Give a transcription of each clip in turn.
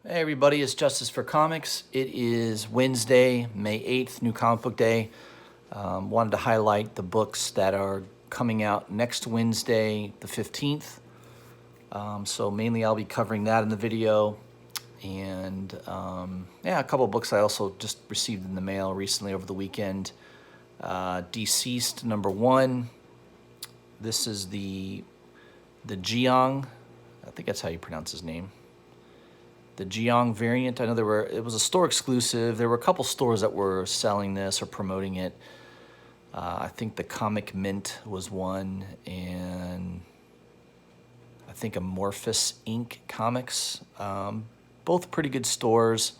Hey everybody, it's Justice for Comics. It is Wednesday, May 8th, New Comic Book Day. Wanted to highlight the books that are coming out next Wednesday, the 15th. So mainly I'll be covering that in the video. And a couple of books I also just received in the mail recently over the weekend. Deceased #1. This is the Jiang, I think that's how you pronounce his name. The Jiang variant. I know it was a store exclusive. There were a couple stores that were selling this or promoting it. I think the Comic Mint was one, and I think Amorphous Inc. Comics. Both pretty good stores.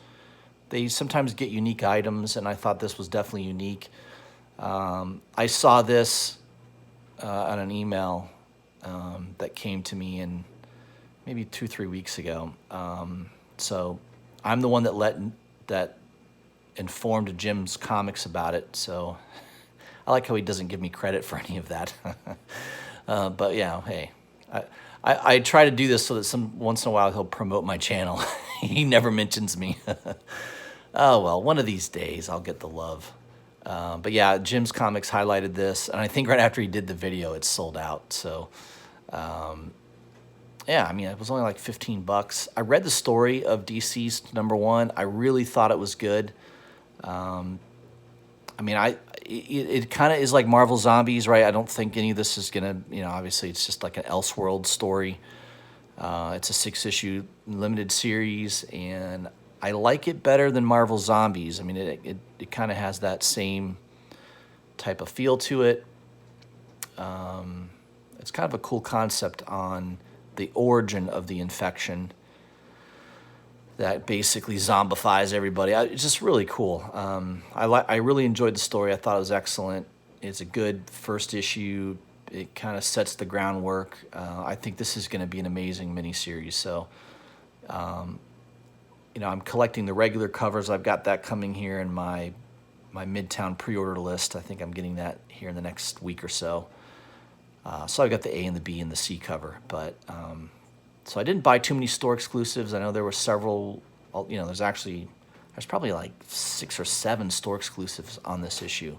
They sometimes get unique items, and I thought this was definitely unique. I saw this on an email that came to me in maybe 2-3 weeks ago. So I'm the one that informed Jim's Comics about it. So I like how he doesn't give me credit for any of that. But yeah, hey, I try to do this so that once in a while he'll promote my channel. He never mentions me. Oh well, one of these days I'll get the love. But yeah, Jim's Comics highlighted this, and I think right after he did the video, it's sold out. So. Yeah, I mean, it was only like $15. I read the story of Deceased #1. I really thought it was good. I mean, it kind of is like Marvel Zombies, right? I don't think any of this is gonna, obviously it's just like an Elseworld story. It's a 6-issue limited series, and I like it better than Marvel Zombies. I mean, it kind of has that same type of feel to it. It's kind of a cool concept on the origin of the infection that basically zombifies everybody. It's just really cool. I really enjoyed the story. I thought it was excellent. It's a good first issue. It kind of sets the groundwork. I think this is going to be an amazing miniseries. So, I'm collecting the regular covers. I've got that coming here in my Midtown pre-order list. I think I'm getting that here in the next week or so. So I got the A and the B and the C cover, but so I didn't buy too many store exclusives. I know there were several. There's probably like 6 or 7 store exclusives on this issue.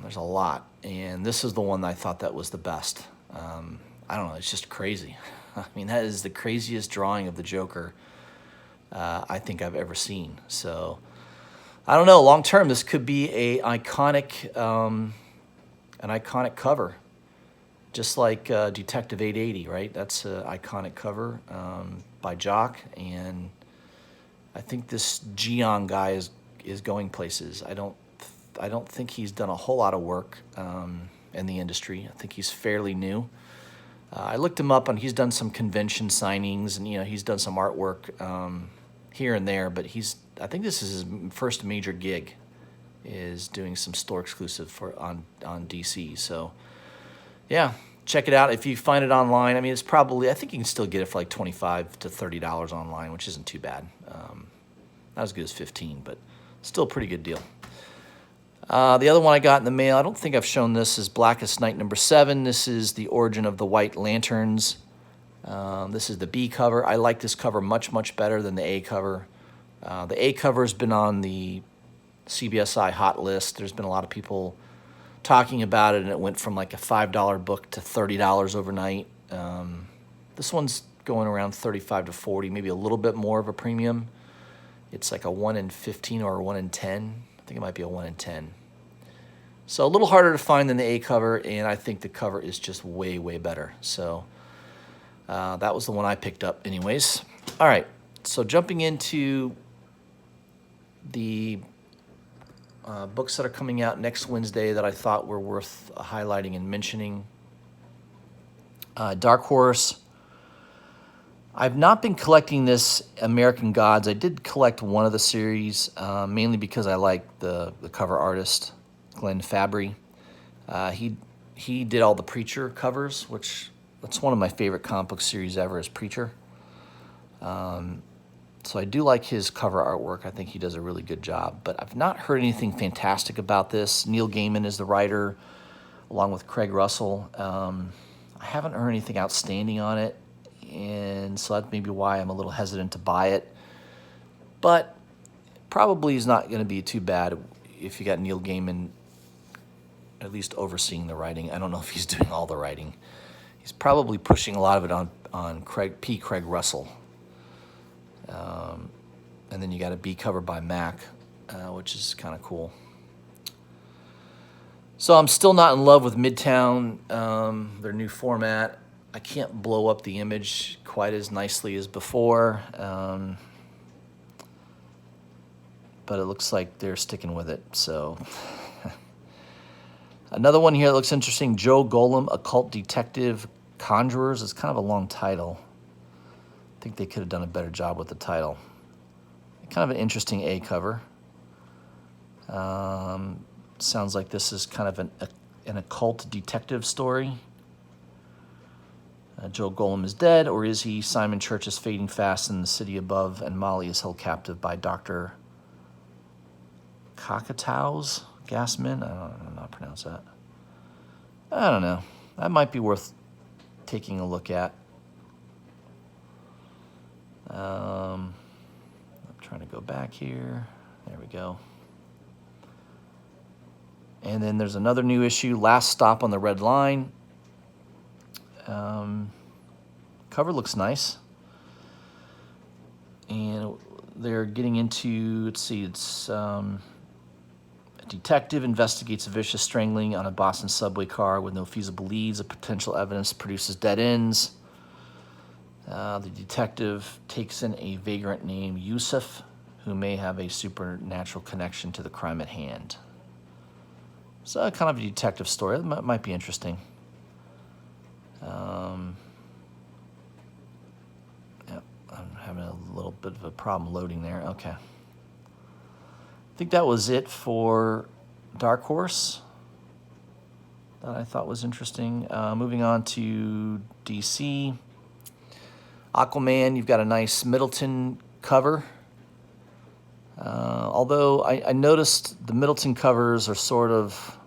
There's a lot, and this is the one that I thought that was the best. I don't know. It's just crazy. I mean, that is the craziest drawing of the Joker I think I've ever seen. So I don't know. Long term, this could be an iconic cover. Just like Detective 880, right? That's an iconic cover by Jock, and I think this Jiang guy is going places. I don't think he's done a whole lot of work in the industry. I think he's fairly new. I looked him up, and he's done some convention signings, and he's done some artwork here and there. But I think this is his first major gig, is doing some store exclusive on DC. So. Yeah, check it out if you find it online. I mean, I think you can still get it for like $25 to $30 online, which isn't too bad. Not as good as $15, but still a pretty good deal. The other one I got in the mail, I don't think I've shown this, is Blackest Night #7. This is the origin of the White Lanterns. This is the B cover. I like this cover much, much better than the A cover. The A cover has been on the CBSI hot list. There's been a lot of people talking about it, and it went from like a $5 book to $30 overnight. This one's going around $35 to $40, maybe a little bit more of a premium. It's like a 1 in 15 or a 1 in 10. I think it might be a 1 in 10. So a little harder to find than the A cover, and I think the cover is just way, way better. So that was the one I picked up anyways. All right, so jumping into the books that are coming out next Wednesday that I thought were worth highlighting and mentioning. Dark Horse. I've not been collecting this American Gods. I did collect one of the series, mainly because I like the cover artist, Glenn Fabry. He did all the Preacher covers, which that's one of my favorite comic book series ever, is Preacher. So I do like his cover artwork. I think he does a really good job. But I've not heard anything fantastic about this. Neil Gaiman is the writer, along with Craig Russell. I haven't heard anything outstanding on it. and so that's maybe why I'm a little hesitant to buy it. But probably is not going to be too bad if you got Neil Gaiman at least overseeing the writing. I don't know if he's doing all the writing. He's probably pushing a lot of it on Craig Russell. And then you got a B cover by Mac, which is kind of cool. So I'm still not in love with Midtown, their new format. I can't blow up the image quite as nicely as before, but it looks like they're sticking with it. So another one here that looks interesting, Joe Golem, Occult Detective Conjurers. It's kind of a long title. I think they could have done a better job with the title. Kind of an interesting A cover. Sounds like this is kind of an occult detective story. Joe Golem is dead, or is he? Simon Church is fading fast in the city above, and Molly is held captive by Dr. Cockatow's Gasman. I don't know how to pronounce that. I don't know. That might be worth taking a look at. I'm trying to go back here. There we go. And then there's another new issue, Last Stop on the Red Line. Cover looks nice. And they're getting into, let's see, it's a detective investigates a vicious strangling on a Boston subway car with no feasible leads. A potential evidence produces dead ends. The detective takes in a vagrant named Yusuf, who may have a supernatural connection to the crime at hand. So kind of a detective story. That might be interesting. Yep, I'm having a little bit of a problem loading there. Okay. I think that was it for Dark Horse that I thought was interesting. Moving on to DC. Aquaman, you've got a nice Middleton cover. Although I noticed the Middleton covers are sort of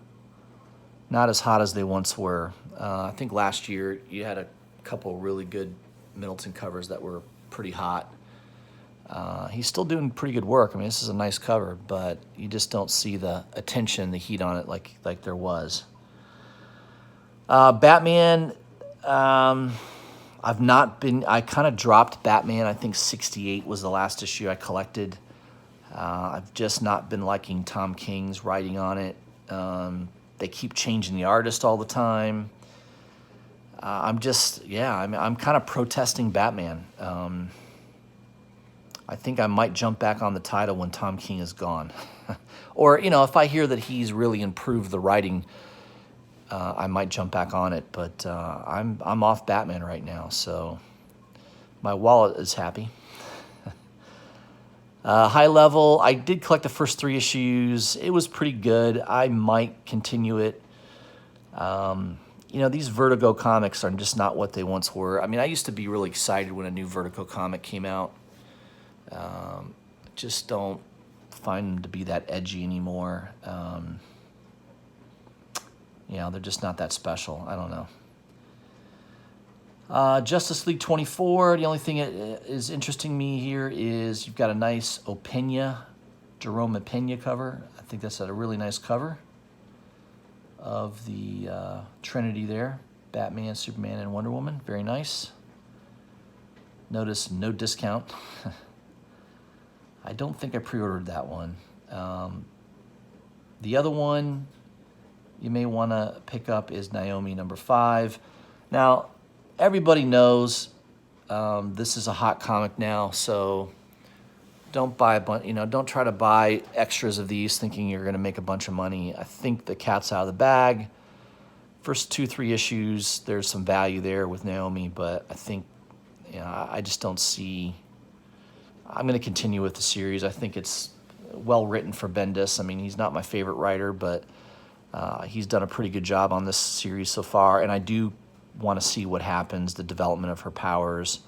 not as hot as they once were. I think last year you had a couple really good Middleton covers that were pretty hot. He's still doing pretty good work. I mean, this is a nice cover, but you just don't see the attention, the heat on it like there was. Batman, I kind of dropped Batman. I think 68 was the last issue I collected. I've just not been liking Tom King's writing on it. They keep changing the artist all the time. I'm kind of protesting Batman. I think I might jump back on the title when Tom King is gone. Or, if I hear that he's really improved the writing, I might jump back on it. But I'm off Batman right now, so my wallet is happy. High Level, I did collect the first 3 issues. It was pretty good. I might continue it. These Vertigo comics are just not what they once were. I mean, I used to be really excited when a new Vertigo comic came out. Just don't find them to be that edgy anymore. They're just not that special. I don't know. Justice League 24, the only thing that is interesting me here is you've got a nice Jerome Opeña cover. I think that's a really nice cover of the Trinity there. Batman, Superman, and Wonder Woman. Very nice. Notice no discount. I don't think I pre-ordered that one. The other one you may want to pick up is Naomi #5. Now, everybody knows this is a hot comic now, so don't buy don't try to buy extras of these thinking you're going to make a bunch of money. I think the cat's out of the bag. First 2-3 issues, there's some value there with Naomi, but I think I just don't see. I'm going to continue with the series. I think it's well written for Bendis. I mean, he's not my favorite writer, but he's done a pretty good job on this series so far, and I do want to see what happens, the development of her powers,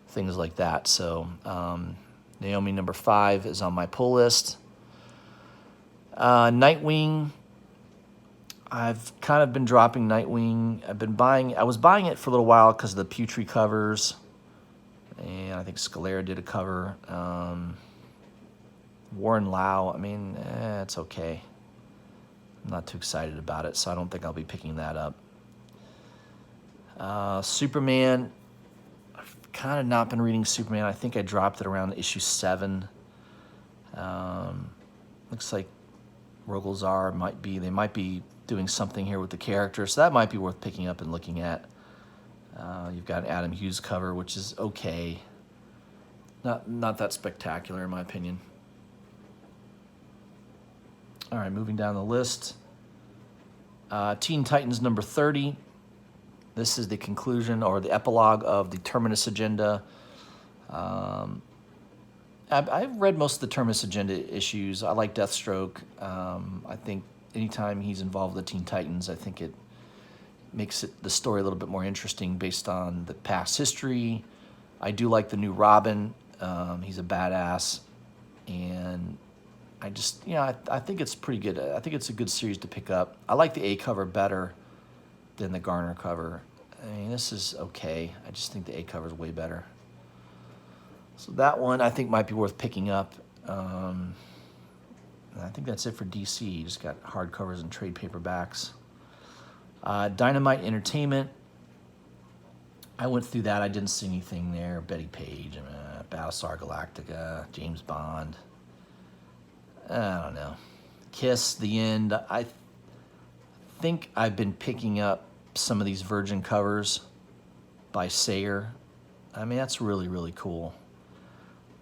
things like that. So Naomi #5 is on my pull list. Nightwing, I've kind of been dropping Nightwing. I was buying it for a little while because of the Putri covers. and I think Scalera did a cover. Warren Lau, I mean, it's okay. I'm not too excited about it, so I don't think I'll be picking that up. Superman, I've kind of not been reading Superman. I think I dropped it around issue 7. Looks like Rogolzar they might be doing something here with the character, so that might be worth picking up and looking at. You've got an Adam Hughes cover, which is okay. Not that spectacular in my opinion. All right, moving down the list. Teen Titans number 30. This is the conclusion or the epilogue of the Terminus Agenda. I've read most of the Terminus Agenda issues. I like Deathstroke. I think anytime he's involved with the Teen Titans, I think it makes the story a little bit more interesting based on the past history. I do like the new Robin. He's a badass. And I just, I think it's pretty good. I think it's a good series to pick up. I like the A cover better than the Garner cover. I mean, this is okay. I just think the A cover is way better. So that one I think might be worth picking up. And I think that's it for DC. You just got hardcovers and trade paperbacks. Dynamite Entertainment. I went through that. I didn't see anything there. Betty Page, Battlestar Galactica, James Bond. I don't know. Kiss, The End. I think I've been picking up some of these Virgin covers by Sayer. I mean, that's really, really cool.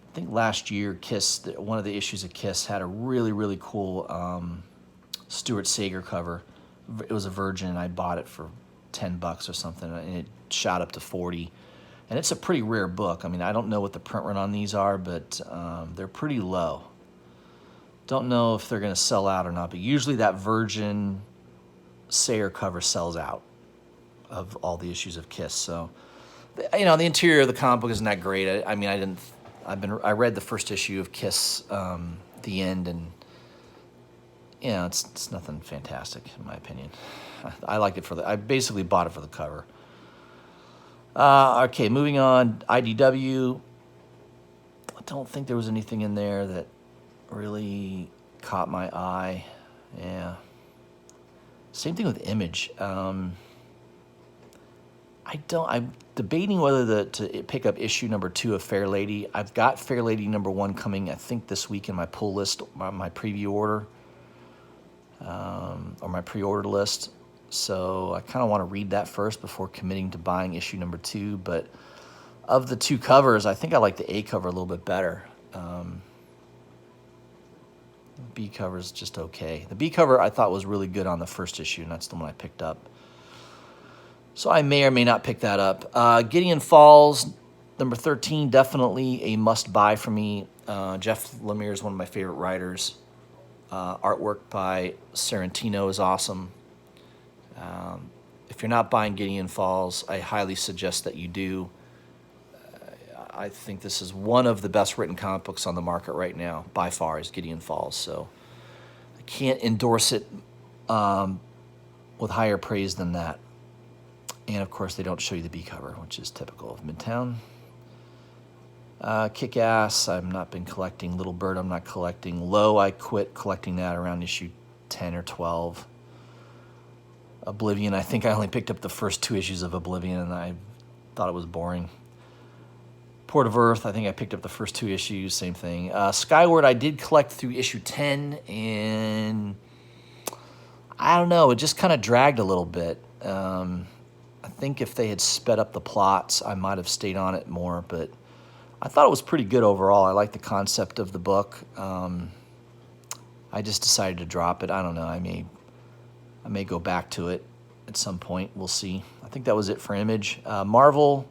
I think last year, Kiss, one of the issues of Kiss had a really, really cool Stuart Sager cover. It was a Virgin, and I bought it for $10 or something, and it shot up to 40. And it's a pretty rare book. I mean, I don't know what the print run on these are, but they're pretty low. Don't know if they're going to sell out or not, but usually that Virgin Sayer cover sells out of all the issues of Kiss. So, the interior of the comic book isn't that great. I read the first issue of Kiss, The End, and it's nothing fantastic in my opinion. I liked it I basically bought it for the cover. Okay, moving on. IDW. I don't think there was anything in there that really caught my eye. Yeah. Same thing with Image. I'm debating whether to pick up issue number 2 of Fair Lady. I've got Fair Lady number 1 coming, I think, this week in my pull list, my preview order, or my pre-order list. So I kind of want to read that first before committing to buying issue number 2. But of the 2 covers, I think I like the A cover a little bit better. B cover is just okay. The B cover I thought was really good on the first issue, and that's the one I picked up. So I may or may not pick that up. Gideon Falls, number 13, definitely a must-buy for me. Jeff Lemire is one of my favorite writers. Artwork by Sorrentino is awesome. If you're not buying Gideon Falls, I highly suggest that you do. I think this is one of the best written comic books on the market right now, by far, is Gideon Falls. So I can't endorse it with higher praise than that. And, of course, they don't show you the B cover, which is typical of Midtown. Kick-Ass, I've not been collecting. Little Bird, I'm not collecting. Low, I quit collecting that around issue 10 or 12. Oblivion, I think I only picked up the first 2 issues of Oblivion, and I thought it was boring. Port of Earth, I think I picked up the first 2 issues, same thing. Skyward, I did collect through issue 10, and I don't know, it just kind of dragged a little bit. I think if they had sped up the plots, I might have stayed on it more, but I thought it was pretty good overall. I like the concept of the book. I just decided to drop it. I don't know, I may go back to it at some point. We'll see. I think that was it for Image. Marvel...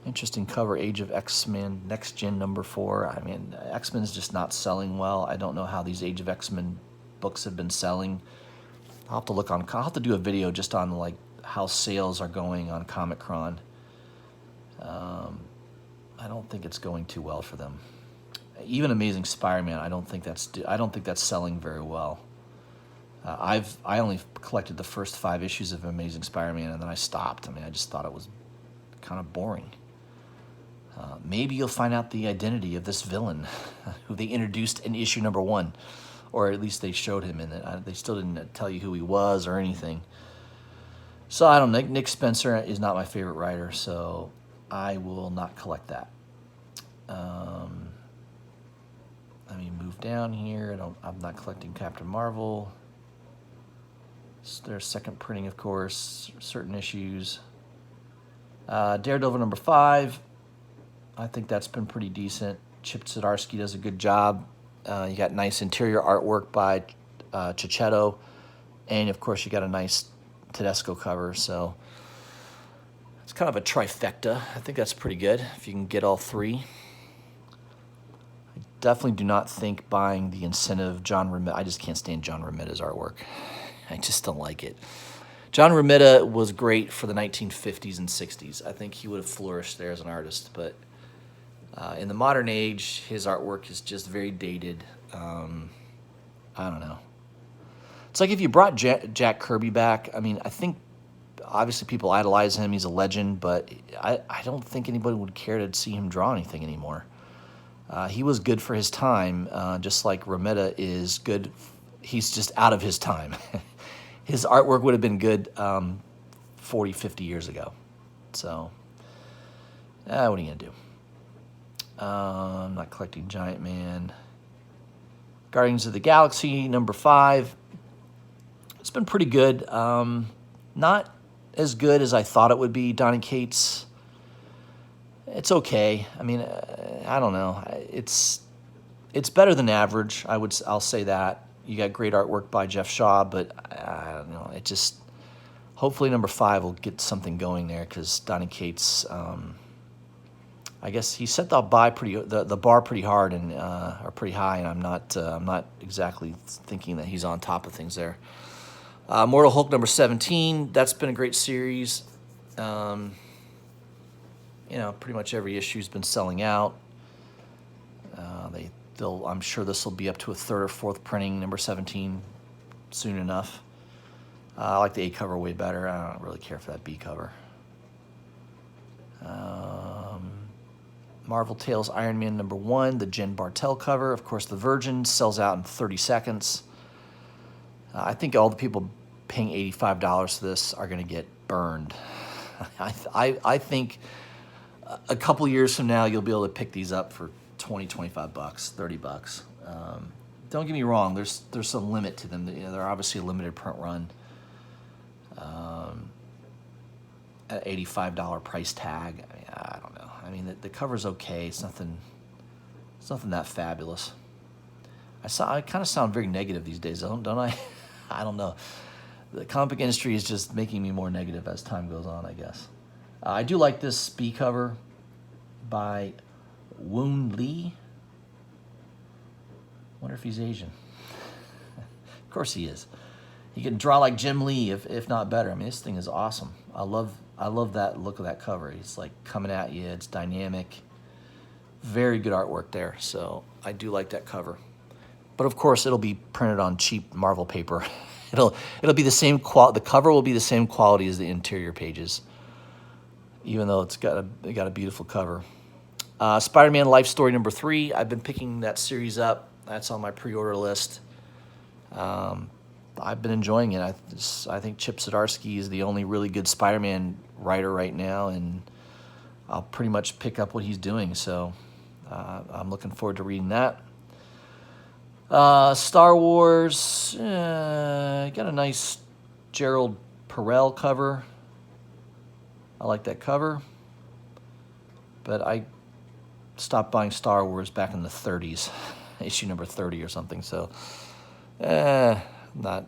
interesting cover, Age of X-Men, Next Gen number 4. I mean, X-Men's just not selling well. I don't know how these Age of X-Men books have been selling. I'll have to do a video just on like how sales are going on Comic-Con. I don't think it's going too well for them. Even Amazing Spider-Man, I don't think that's selling very well. I only collected the first 5 issues of Amazing Spider-Man, and then I stopped. I mean, I just thought it was kind of boring. Maybe you'll find out the identity of this villain who they introduced in issue number 1, or at least they showed him in it. They still didn't tell you who he was or anything. So I don't know. Nick Spencer is not my favorite writer, so I will not collect that. Let me move down here. I'm not collecting Captain Marvel. It's their second printing, of course, certain issues. Daredevil number 5. I think that's been pretty decent. Chip Zdarsky does a good job. You got nice interior artwork by Cicchetto, and of course you got a nice Tedesco cover, so it's kind of a trifecta. I think that's pretty good if you can get all 3. I definitely do not think buying the incentive John Romita. I just can't stand John Romita's artwork. I just don't like it. John Romita was great for the 1950s and 60s. I think he would have flourished there as an artist, but in the modern age, his artwork is just very dated. I don't know. It's like if you brought Jack Kirby back. I mean, I think obviously people idolize him. He's a legend, but I don't think anybody would care to see him draw anything anymore. He was good for his time, just like Romita is good. He's just out of his time. His artwork would have been good 40, 50 years ago. So, what are you going to do? I'm not collecting Giant Man. Guardians of the Galaxy, number 5. It's been pretty good. Not as good as I thought it would be. Donny Cates, it's okay. I mean, I don't know. It's better than average. I'll say that. You got great artwork by Jeff Shaw, but I don't know. It just, hopefully number 5 will get something going there, because Donny Cates, I guess he set the bar pretty hard and or pretty high, and I'm not exactly thinking that he's on top of things there. Mortal Hulk number 17. That's been a great series. Pretty much every issue's been selling out. I'm sure this will be up to a 3rd or 4th printing, number 17, soon enough. I like the A cover way better. I don't really care for that B cover. Marvel Tales Iron Man number 1, the Jen Bartel cover. Of course, the Virgin sells out in 30 seconds. I think all the people paying $85 for this are going to get burned. I think a couple years from now, you'll be able to pick these up for $20, $25, $30. Don't get me wrong. There's some limit to them. They're obviously a limited print run. At $85 price tag. I don't know. I mean, the cover's okay. It's nothing that fabulous. I kind of sound very negative these days, don't I? I don't know. The comic book industry is just making me more negative as time goes on, I guess. I do like this B cover by Woon Lee. Wonder if he's Asian. Of course he is. He can draw like Jim Lee, if not better. I mean, this thing is awesome. I love that look of that cover. It's like coming at you. It's dynamic. Very good artwork there. So I do like that cover. But of course, it'll be printed on cheap Marvel paper. It'll be the same quality. The cover will be the same quality as the interior pages, even though it's got a beautiful cover. Spider-Man Life Story number 3. I've been picking that series up. That's on my pre-order list. I've been enjoying it. I think Chip Zdarsky is the only really good Spider-Man writer right now, and I'll pretty much pick up what he's doing. So I'm looking forward to reading that. Star Wars, got a nice Gerald Perel cover. I like that cover. But I stopped buying Star Wars back in the 30s, issue number 30 or something. So, not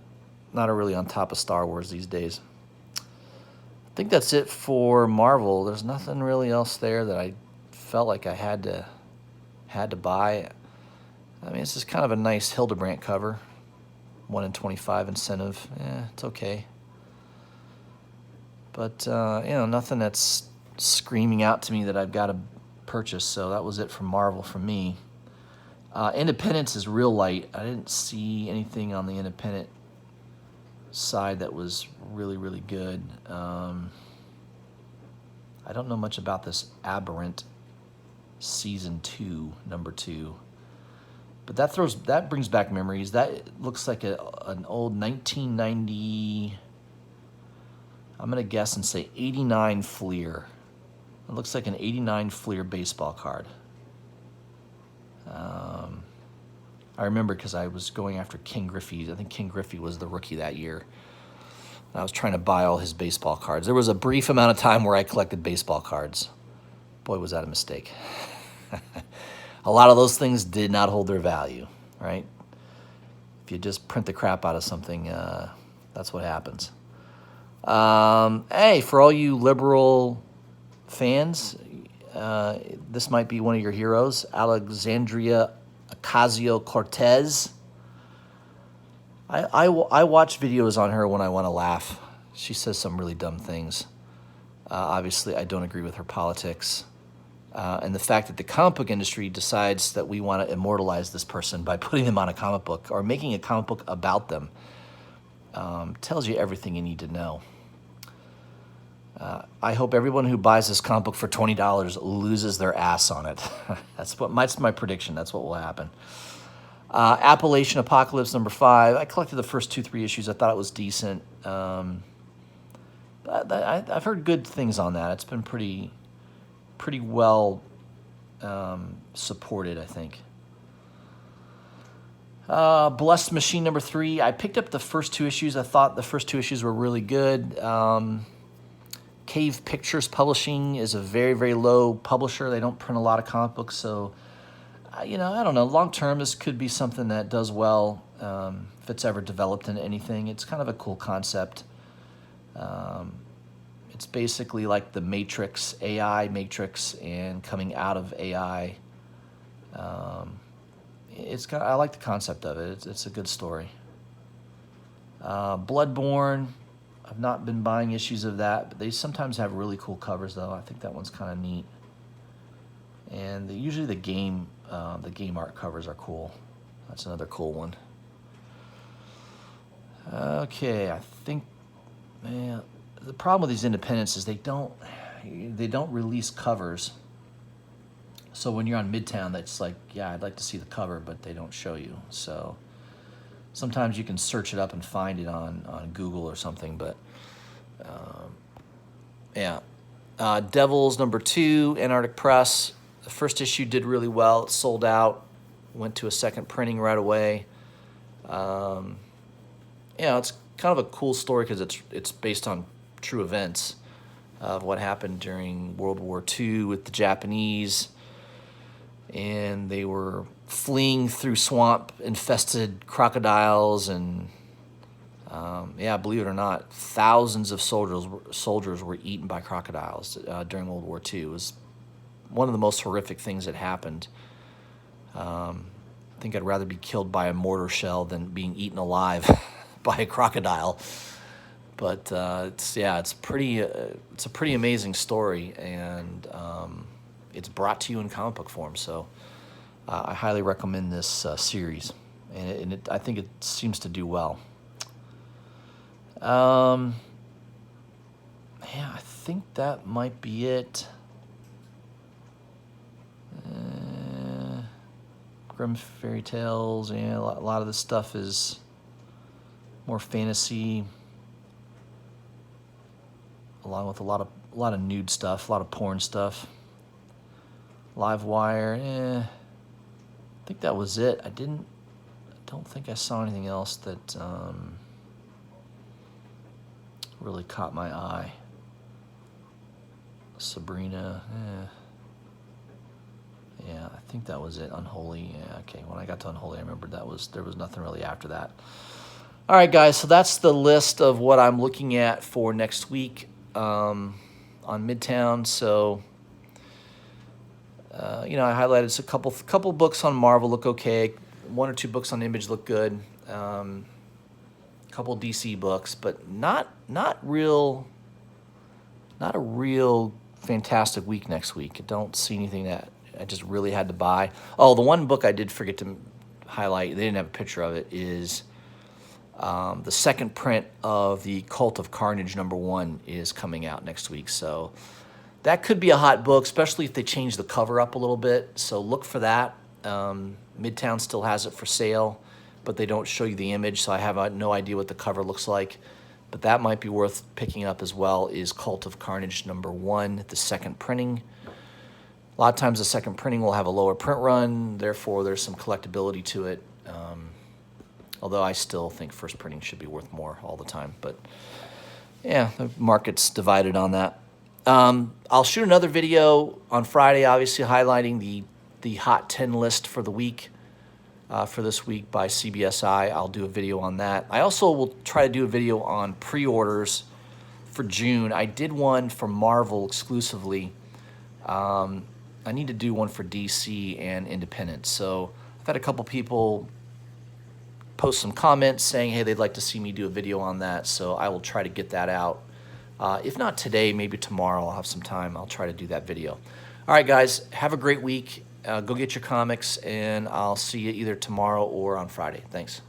really on top of Star Wars these days. I think that's it for Marvel. There's nothing really else there that I felt like I had to buy. I mean, this is kind of a nice Hildebrandt cover. 1 in 25 incentive. It's okay. But, nothing that's screaming out to me that I've got to purchase. So that was it from Marvel for me. Independence is real light. I didn't see anything on the independent side that was really, really good. I don't know much about this Aberrant Season 2, number 2. But that brings back memories. That looks like an old 1990, I'm going to guess and say 89 Fleer. It looks like an 89 Fleer baseball card. I remember because I was going after King Griffey. I think King Griffey was the rookie that year. I was trying to buy all his baseball cards. There was a brief amount of time where I collected baseball cards. Boy, was that a mistake. A lot of those things did not hold their value, right? If you just print the crap out of something, that's what happens. Hey, for all you liberal fans, this might be one of your heroes, Alexandria Ocasio-Cortez. I watch videos on her when I want to laugh. She says some really dumb things. Obviously, I don't agree with her politics. And the fact that the comic book industry decides that we want to immortalize this person by putting them on a comic book or making a comic book about them tells you everything you need to know. I hope everyone who buys this comic book for $20 loses their ass on it. That's my prediction. That's what will happen. Appalachian Apocalypse number 5. I collected the first 2-3 issues. I thought it was decent. I've heard good things on that. It's been pretty well supported, I think. Blessed Machine number 3. I picked up the first 2 issues. I thought the first 2 issues were really good. Cave Pictures Publishing is a very, very low publisher. They don't print a lot of comic books, so I don't know. Long term, this could be something that does well if it's ever developed into anything. It's kind of a cool concept. It's basically like the Matrix, AI Matrix, and coming out of AI. I like the concept of it. It's a good story. Bloodborne. I've not been buying issues of that, but they sometimes have really cool covers, though. I think that one's kind of neat. And usually the game art covers are cool. That's another cool one. Okay, I think, man, the problem with these independents is they don't release covers. So when you're on Midtown, that's like, yeah, I'd like to see the cover, but they don't show you. So sometimes you can search it up and find it on Google or something, but yeah. Devils number 2, Antarctic Press. The first issue did really well. It sold out. Went to a second printing right away. It's kind of a cool story because it's based on true events of what happened during World War II with the Japanese, and they were fleeing through swamp-infested crocodiles, and believe it or not, thousands of soldiers were eaten by crocodiles during World War II. It was one of the most horrific things that happened. I think I'd rather be killed by a mortar shell than being eaten alive by a crocodile. But it's a pretty amazing story, and it's brought to you in comic book form. So I highly recommend this series, and I think it seems to do well. I think that might be it. Grimm Fairy Tales, a lot of this stuff is more fantasy, along with a lot of nude stuff, a lot of porn stuff. Live Wire, I think that was it. I don't think I saw anything else that really caught my eye. Sabrina, yeah, I think that was it. Unholy, yeah, okay. When I got to Unholy, I remembered there was nothing really after that. All right, guys, so that's the list of what I'm looking at for next week on Midtown. So, I highlighted a couple books on Marvel look okay. 1 or 2 books on Image look good. Couple DC books, but not a real fantastic week next week. I don't see anything that I just really had to buy. Oh, the one book I did forget to highlight, they didn't have a picture of it, is The second print of the Cult of Carnage #1 is coming out next week. So that could be a hot book, especially if they change the cover up a little bit. So look for that. Midtown still has it for sale, but they don't show you the image, so I have no idea what the cover looks like. But that might be worth picking up as well, is Cult of Carnage #1, the second printing. A lot of times the second printing will have a lower print run, therefore there's some collectability to it. Although I still think first printing should be worth more all the time. But yeah, the market's divided on that. I'll shoot another video on Friday, obviously highlighting the Hot 10 list for the week, for this week by CBSI. I'll do a video on that. I also will try to do a video on pre-orders for June. I did one for Marvel exclusively. I need to do one for DC and Independent. So I've had a couple people post some comments saying, hey, they'd like to see me do a video on that. So I will try to get that out. If not today, maybe tomorrow. I'll have some time. I'll try to do that video. All right, guys, have a great week. Go get your comics, and I'll see you either tomorrow or on Friday. Thanks.